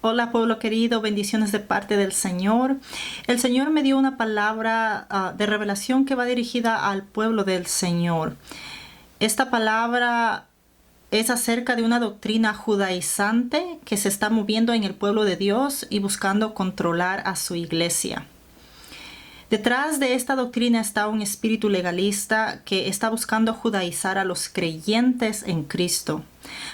Hola pueblo querido, bendiciones de parte del Señor. El Señor me dio una palabra de revelación que va dirigida al pueblo del Señor. Esta palabra es acerca de una doctrina judaizante que se está moviendo en el pueblo de Dios y buscando controlar a su iglesia. Detrás de esta doctrina está un espíritu legalista que está buscando judaizar a los creyentes en Cristo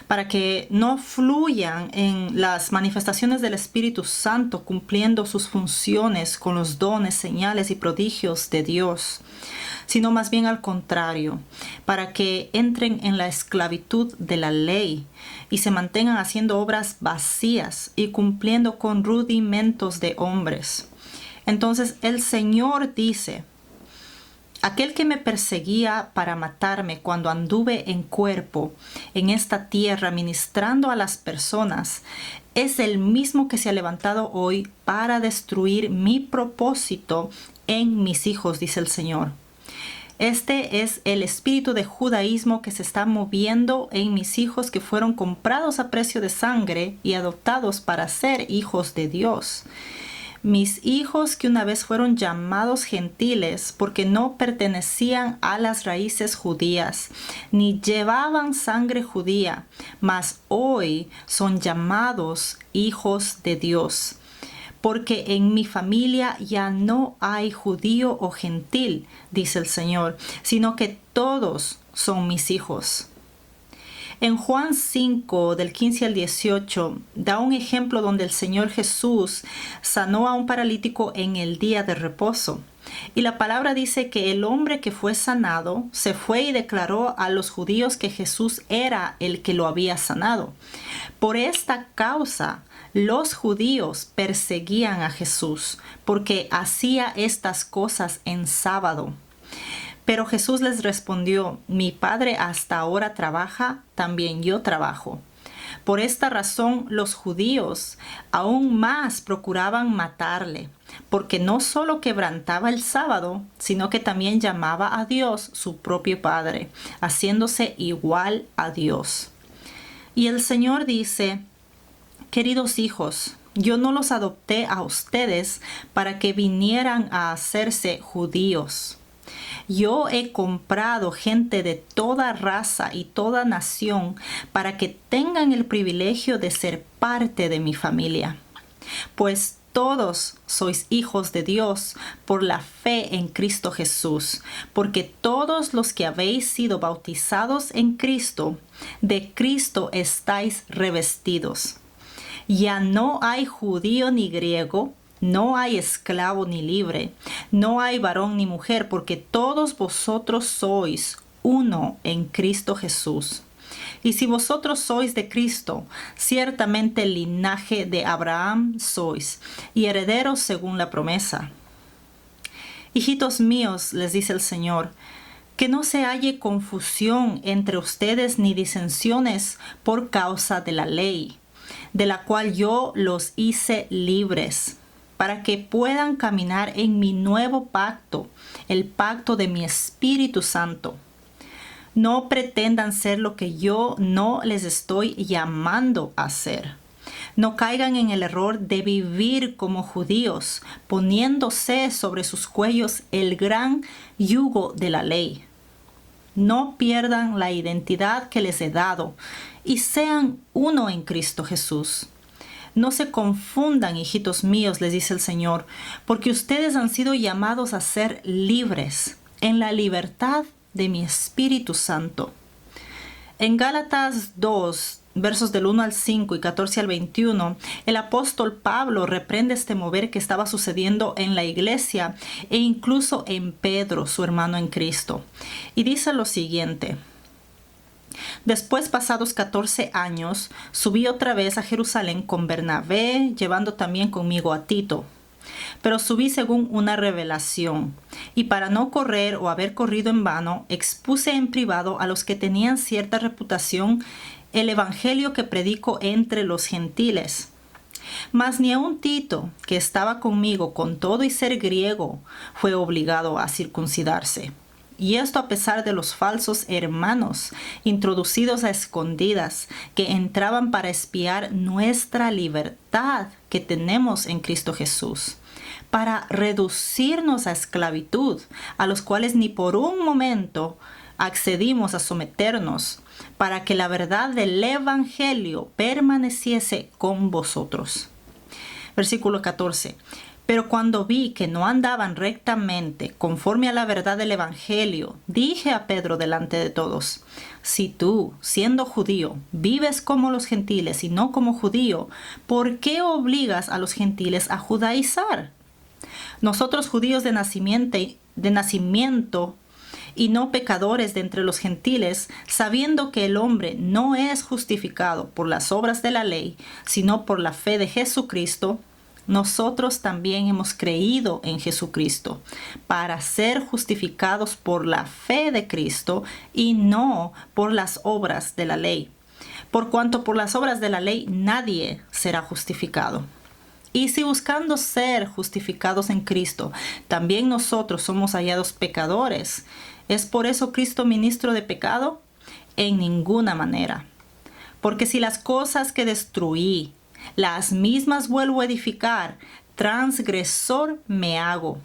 para que no fluyan en las manifestaciones del Espíritu Santo cumpliendo sus funciones con los dones, señales y prodigios de Dios, sino más bien al contrario, para que entren en la esclavitud de la ley y se mantengan haciendo obras vacías y cumpliendo con rudimentos de hombres. Entonces el Señor dice: aquel que me perseguía para matarme cuando anduve en cuerpo en esta tierra ministrando a las personas, es el mismo que se ha levantado hoy para destruir mi propósito en mis hijos, dice el Señor. Este es el espíritu de judaísmo que se está moviendo en mis hijos que fueron comprados a precio de sangre y adoptados para ser hijos de Dios. Mis hijos que una vez fueron llamados gentiles porque no pertenecían a las raíces judías, ni llevaban sangre judía, mas hoy son llamados hijos de Dios. Porque en mi familia ya no hay judío o gentil, dice el Señor, sino que todos son mis hijos. En Juan 5, del 15 al 18, da un ejemplo donde el Señor Jesús sanó a un paralítico en el día de reposo. Y la palabra dice que el hombre que fue sanado se fue y declaró a los judíos que Jesús era el que lo había sanado. Por esta causa, los judíos perseguían a Jesús porque hacía estas cosas en sábado. Pero Jesús les respondió: mi Padre hasta ahora trabaja, también yo trabajo. Por esta razón los judíos aún más procuraban matarle, porque no solo quebrantaba el sábado, sino que también llamaba a Dios su propio Padre, haciéndose igual a Dios. Y el Señor dice: queridos hijos, yo no los adopté a ustedes para que vinieran a hacerse judíos. Yo he comprado gente de toda raza y toda nación para que tengan el privilegio de ser parte de mi familia. Pues todos sois hijos de Dios por la fe en Cristo Jesús, porque todos los que habéis sido bautizados en Cristo, de Cristo estáis revestidos. Ya no hay judío ni griego, no hay esclavo ni libre, no hay varón ni mujer, porque todos vosotros sois uno en Cristo Jesús. Y si vosotros sois de Cristo, ciertamente el linaje de Abraham sois, y herederos según la promesa. Hijitos míos, les dice el Señor, que no se halle confusión entre ustedes ni disensiones por causa de la ley, de la cual yo los hice libres, para que puedan caminar en mi nuevo pacto, el pacto de mi Espíritu Santo. No pretendan ser lo que yo no les estoy llamando a ser. No caigan en el error de vivir como judíos, poniéndose sobre sus cuellos el gran yugo de la ley. No pierdan la identidad que les he dado y sean uno en Cristo Jesús. No se confundan, hijitos míos, les dice el Señor, porque ustedes han sido llamados a ser libres en la libertad de mi Espíritu Santo. En Gálatas 2, versos del 1 al 5 y 14 al 21, el apóstol Pablo reprende este mover que estaba sucediendo en la iglesia e incluso en Pedro, su hermano en Cristo. Y dice lo siguiente: después, pasados 14 años, subí otra vez a Jerusalén con Bernabé, llevando también conmigo a Tito. Pero subí según una revelación, y para no correr o haber corrido en vano, expuse en privado a los que tenían cierta reputación el evangelio que predico entre los gentiles. Mas ni aun Tito, que estaba conmigo con todo y ser griego, fue obligado a circuncidarse. Y esto a pesar de los falsos hermanos, introducidos a escondidas, que entraban para espiar nuestra libertad que tenemos en Cristo Jesús, para reducirnos a esclavitud, a los cuales ni por un momento accedimos a someternos, para que la verdad del Evangelio permaneciese con vosotros. Versículo 14. Pero cuando vi que no andaban rectamente conforme a la verdad del Evangelio, dije a Pedro delante de todos: si tú, siendo judío, vives como los gentiles y no como judío, ¿por qué obligas a los gentiles a judaizar? Nosotros judíos de nacimiento y no pecadores de entre los gentiles, sabiendo que el hombre no es justificado por las obras de la ley, sino por la fe de Jesucristo, nosotros también hemos creído en Jesucristo para ser justificados por la fe de Cristo y no por las obras de la ley. Por cuanto por las obras de la ley nadie será justificado. Y si buscando ser justificados en Cristo, también nosotros somos hallados pecadores, ¿es por eso Cristo ministro de pecado? En ninguna manera. Porque si las cosas que destruí, las mismas vuelvo a edificar, transgresor me hago.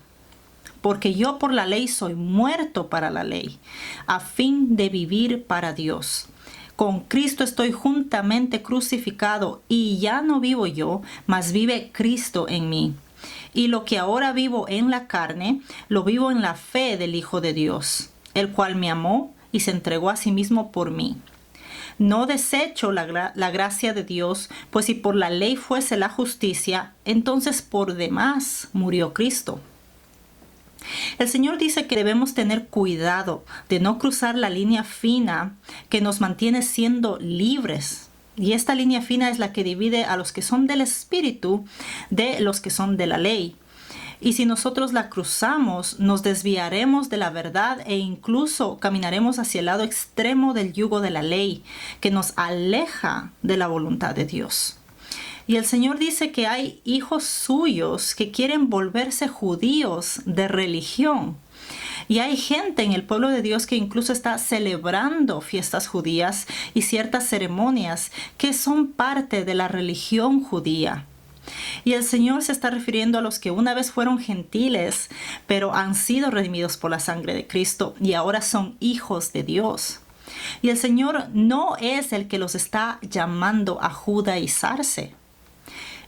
Porque yo por la ley soy muerto para la ley, a fin de vivir para Dios. Con Cristo estoy juntamente crucificado, y ya no vivo yo, mas vive Cristo en mí. Y lo que ahora vivo en la carne, lo vivo en la fe del Hijo de Dios, el cual me amó y se entregó a sí mismo por mí. No desecho la gracia de Dios, pues si por la ley fuese la justicia, entonces por demás murió Cristo. El Señor dice que debemos tener cuidado de no cruzar la línea fina que nos mantiene siendo libres. Y esta línea fina es la que divide a los que son del Espíritu de los que son de la ley. Y si nosotros la cruzamos, nos desviaremos de la verdad e incluso caminaremos hacia el lado extremo del yugo de la ley, que nos aleja de la voluntad de Dios. Y el Señor dice que hay hijos suyos que quieren volverse judíos de religión. Y hay gente en el pueblo de Dios que incluso está celebrando fiestas judías y ciertas ceremonias que son parte de la religión judía. Y el Señor se está refiriendo a los que una vez fueron gentiles, pero han sido redimidos por la sangre de Cristo y ahora son hijos de Dios. Y el Señor no es el que los está llamando a judaizarse.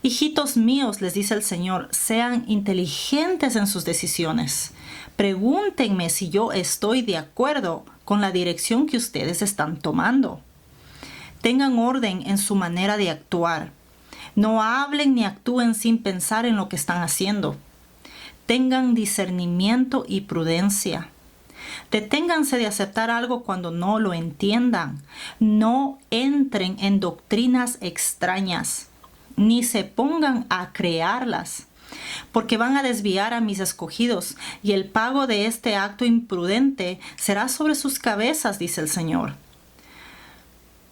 Hijitos míos, les dice el Señor, sean inteligentes en sus decisiones. Pregúntenme si yo estoy de acuerdo con la dirección que ustedes están tomando. Tengan orden en su manera de actuar. No hablen ni actúen sin pensar en lo que están haciendo. Tengan discernimiento y prudencia. Deténganse de aceptar algo cuando no lo entiendan. No entren en doctrinas extrañas, ni se pongan a crearlas, porque van a desviar a mis escogidos, y el pago de este acto imprudente será sobre sus cabezas, dice el Señor.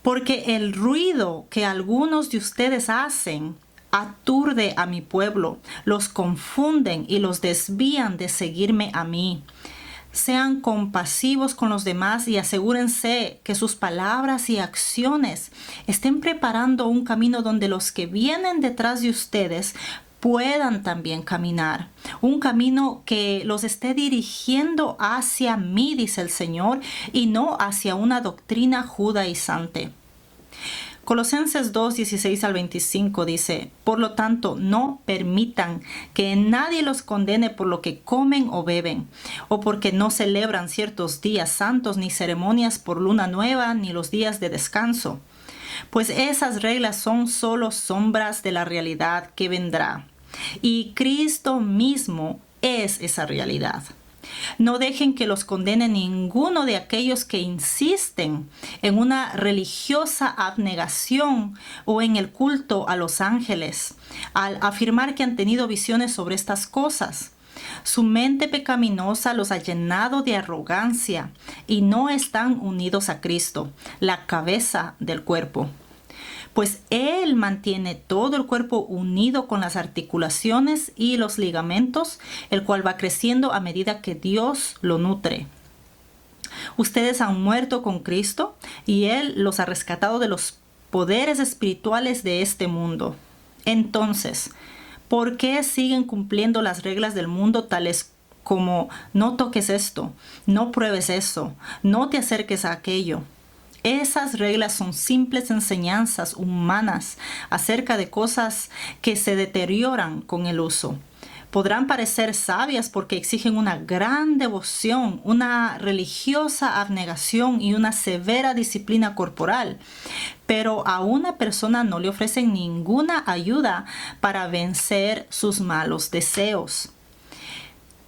Porque el ruido que algunos de ustedes hacen aturde a mi pueblo, los confunden y los desvían de seguirme a mí. Sean compasivos con los demás y asegúrense que sus palabras y acciones estén preparando un camino donde los que vienen detrás de ustedes puedan también caminar. Un camino que los esté dirigiendo hacia mí, dice el Señor, y no hacia una doctrina judaizante. Colosenses 2, 16 al 25 dice: por lo tanto, no permitan que nadie los condene por lo que comen o beben, o porque no celebran ciertos días santos, ni ceremonias por luna nueva, ni los días de descanso. Pues esas reglas son solo sombras de la realidad que vendrá. Y Cristo mismo es esa realidad. No dejen que los condene ninguno de aquellos que insisten en una religiosa abnegación o en el culto a los ángeles, al afirmar que han tenido visiones sobre estas cosas. Su mente pecaminosa los ha llenado de arrogancia y no están unidos a Cristo, la cabeza del cuerpo. Pues Él mantiene todo el cuerpo unido con las articulaciones y los ligamentos, el cual va creciendo a medida que Dios lo nutre. Ustedes han muerto con Cristo y Él los ha rescatado de los poderes espirituales de este mundo. Entonces, ¿por qué siguen cumpliendo las reglas del mundo tales como no toques esto, no pruebes eso, no te acerques a aquello? Esas reglas son simples enseñanzas humanas acerca de cosas que se deterioran con el uso. Podrán parecer sabias porque exigen una gran devoción, una religiosa abnegación y una severa disciplina corporal, pero a una persona no le ofrecen ninguna ayuda para vencer sus malos deseos.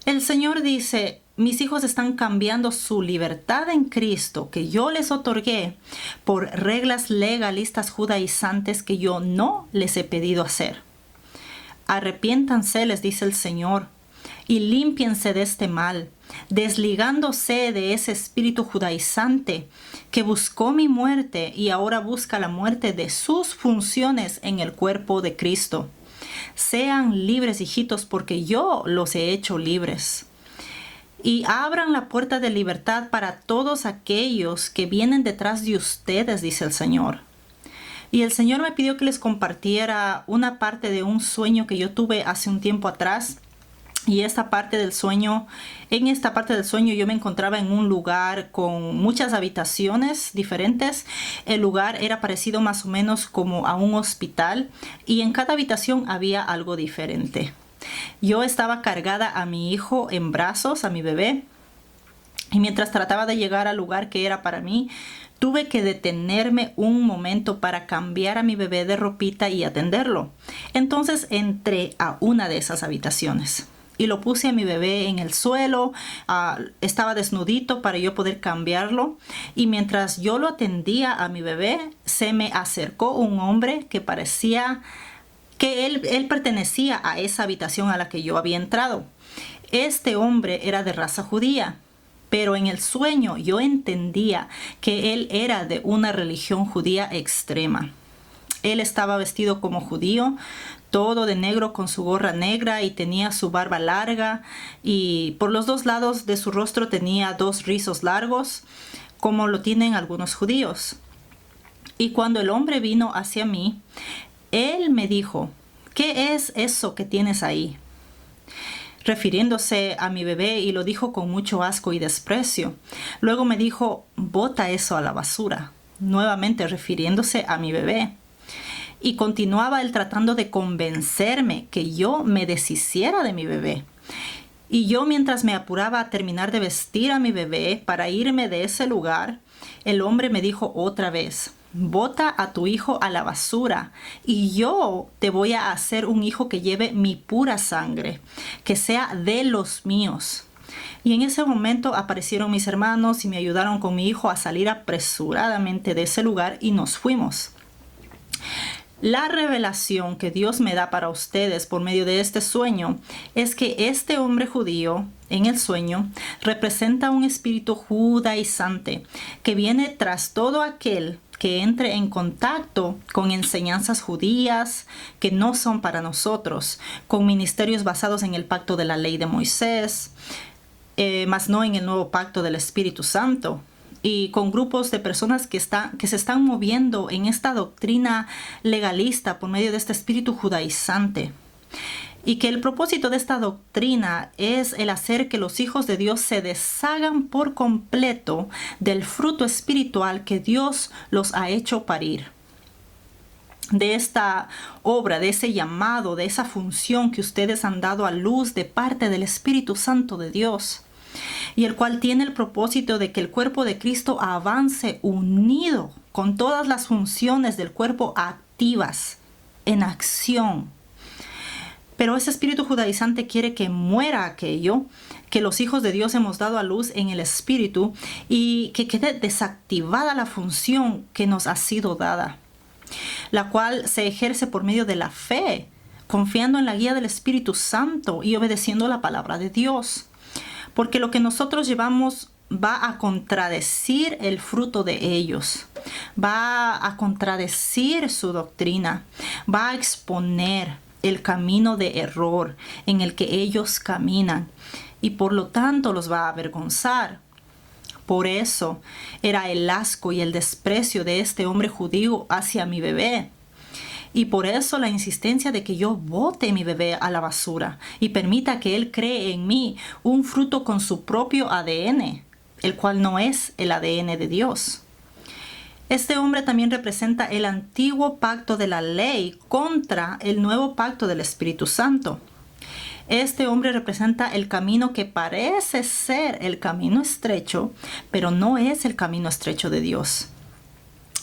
El Señor dice: mis hijos están cambiando su libertad en Cristo que yo les otorgué por reglas legalistas judaizantes que yo no les he pedido hacer. Arrepiéntanse, les dice el Señor, y límpiense de este mal, desligándose de ese espíritu judaizante que buscó mi muerte y ahora busca la muerte de sus funciones en el cuerpo de Cristo. Sean libres, hijitos, porque yo los he hecho libres. Y abran la puerta de libertad para todos aquellos que vienen detrás de ustedes, dice el Señor. Y el Señor me pidió que les compartiera una parte de un sueño que yo tuve hace un tiempo atrás. Y en esta parte del sueño yo me encontraba en un lugar con muchas habitaciones diferentes. El lugar era parecido más o menos como a un hospital y en cada habitación había algo diferente. Yo estaba cargada a mi hijo en brazos, a mi bebé, y mientras trataba de llegar al lugar que era para mí, tuve que detenerme un momento para cambiar a mi bebé de ropita y atenderlo. Entonces entré a una de esas habitaciones y lo puse a mi bebé en el suelo. Estaba desnudito para yo poder cambiarlo. Y mientras yo lo atendía a mi bebé, se me acercó un hombre que parecía que él pertenecía a esa habitación a la que yo había entrado. Este hombre era de raza judía, pero en el sueño yo entendía que él era de una religión judía extrema. Él estaba vestido como judío, todo de negro con su gorra negra y tenía su barba larga y por los dos lados de su rostro tenía 2 rizos largos, como lo tienen algunos judíos. Y cuando el hombre vino hacia mí, él me dijo: ¿qué es eso que tienes ahí?, refiriéndose a mi bebé, y lo dijo con mucho asco y desprecio. Luego me dijo: bota eso a la basura, nuevamente refiriéndose a mi bebé. Y continuaba él tratando de convencerme que yo me deshiciera de mi bebé. Y yo, mientras me apuraba a terminar de vestir a mi bebé para irme de ese lugar, el hombre me dijo otra vez: bota a tu hijo a la basura y yo te voy a hacer un hijo que lleve mi pura sangre, que sea de los míos. Y en ese momento aparecieron mis hermanos y me ayudaron con mi hijo a salir apresuradamente de ese lugar y nos fuimos. La revelación que Dios me da para ustedes por medio de este sueño es que este hombre judío en el sueño representa un espíritu judaizante que viene tras todo aquel que entre en contacto con enseñanzas judías que no son para nosotros, con ministerios basados en el pacto de la ley de Moisés, mas no en el nuevo pacto del Espíritu Santo, y con grupos de personas que se están moviendo en esta doctrina legalista por medio de este espíritu judaizante. Y que el propósito de esta doctrina es el hacer que los hijos de Dios se deshagan por completo del fruto espiritual que Dios los ha hecho parir. De esta obra, de ese llamado, de esa función que ustedes han dado a luz de parte del Espíritu Santo de Dios, y el cual tiene el propósito de que el cuerpo de Cristo avance unido con todas las funciones del cuerpo activas, en acción. Pero ese espíritu judaizante quiere que muera aquello que los hijos de Dios hemos dado a luz en el espíritu y que quede desactivada la función que nos ha sido dada, la cual se ejerce por medio de la fe, confiando en la guía del Espíritu Santo y obedeciendo la palabra de Dios. Porque lo que nosotros llevamos va a contradecir el fruto de ellos, va a contradecir su doctrina, va a exponer el camino de error en el que ellos caminan y por lo tanto los va a avergonzar. Por eso era el asco y el desprecio de este hombre judío hacia mi bebé. Y por eso la insistencia de que yo bote mi bebé a la basura y permita que él cree en mí un fruto con su propio ADN, el cual no es el ADN de Dios. Este hombre también representa el antiguo pacto de la ley contra el nuevo pacto del Espíritu Santo. Este hombre representa el camino que parece ser el camino estrecho, pero no es el camino estrecho de Dios.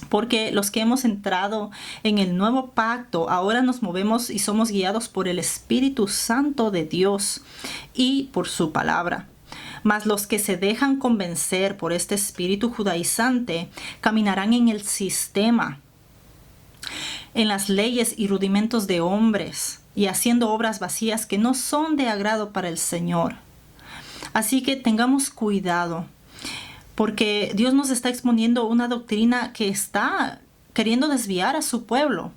Porque los que hemos entrado en el nuevo pacto, ahora nos movemos y somos guiados por el Espíritu Santo de Dios y por su palabra. Mas los que se dejan convencer por este espíritu judaizante caminarán en el sistema, en las leyes y rudimentos de hombres y haciendo obras vacías que no son de agrado para el Señor. Así que tengamos cuidado, porque Dios nos está exponiendo una doctrina que está queriendo desviar a su pueblo.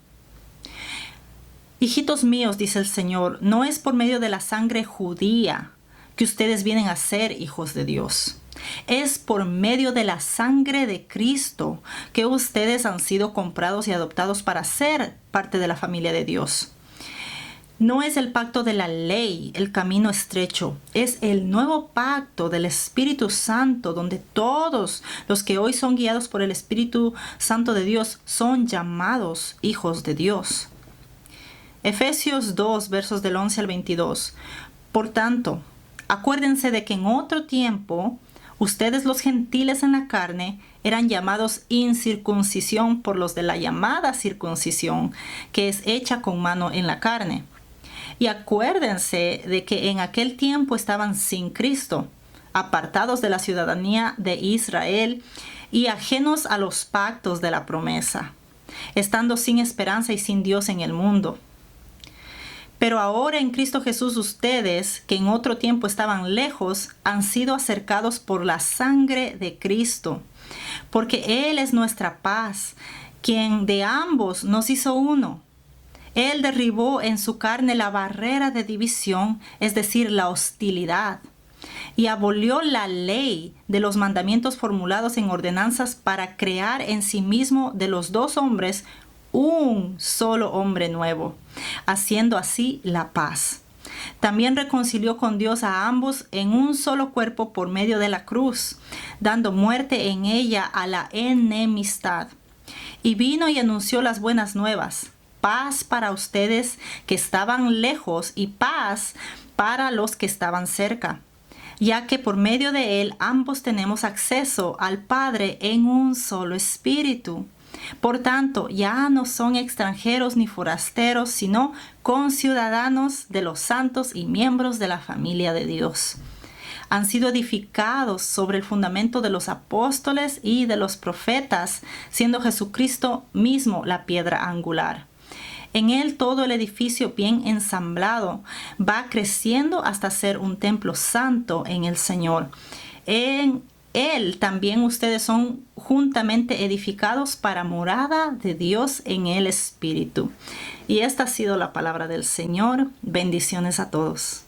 Hijitos míos, dice el Señor, no es por medio de la sangre judía que ustedes vienen a ser hijos de Dios. Es por medio de la sangre de Cristo que ustedes han sido comprados y adoptados para ser parte de la familia de Dios. No es el pacto de la ley, el camino estrecho. Es el nuevo pacto del Espíritu Santo, donde todos los que hoy son guiados por el Espíritu Santo de Dios son llamados hijos de Dios. Efesios 2, versos del 11 al 22. Por tanto, acuérdense de que en otro tiempo, ustedes los gentiles en la carne eran llamados incircuncisión por los de la llamada circuncisión, que es hecha con mano en la carne. Y acuérdense de que en aquel tiempo estaban sin Cristo, apartados de la ciudadanía de Israel y ajenos a los pactos de la promesa, estando sin esperanza y sin Dios en el mundo. Pero ahora en Cristo Jesús ustedes, que en otro tiempo estaban lejos, han sido acercados por la sangre de Cristo, porque Él es nuestra paz, quien de ambos nos hizo uno. Él derribó en su carne la barrera de división, es decir, la hostilidad, y abolió la ley de los mandamientos formulados en ordenanzas para crear en sí mismo de los dos hombres un solo hombre nuevo, haciendo así la paz. También reconcilió con Dios a ambos en un solo cuerpo por medio de la cruz, dando muerte en ella a la enemistad. Y vino y anunció las buenas nuevas, paz para ustedes que estaban lejos y paz para los que estaban cerca, ya que por medio de él ambos tenemos acceso al Padre en un solo espíritu. Por tanto, ya no son extranjeros ni forasteros, sino conciudadanos de los santos y miembros de la familia de Dios. Han sido edificados sobre el fundamento de los apóstoles y de los profetas, siendo Jesucristo mismo la piedra angular. En él todo el edificio bien ensamblado va creciendo hasta ser un templo santo en el Señor. En él también ustedes son juntamente edificados para morada de Dios en el Espíritu. Y esta ha sido la palabra del Señor. Bendiciones a todos.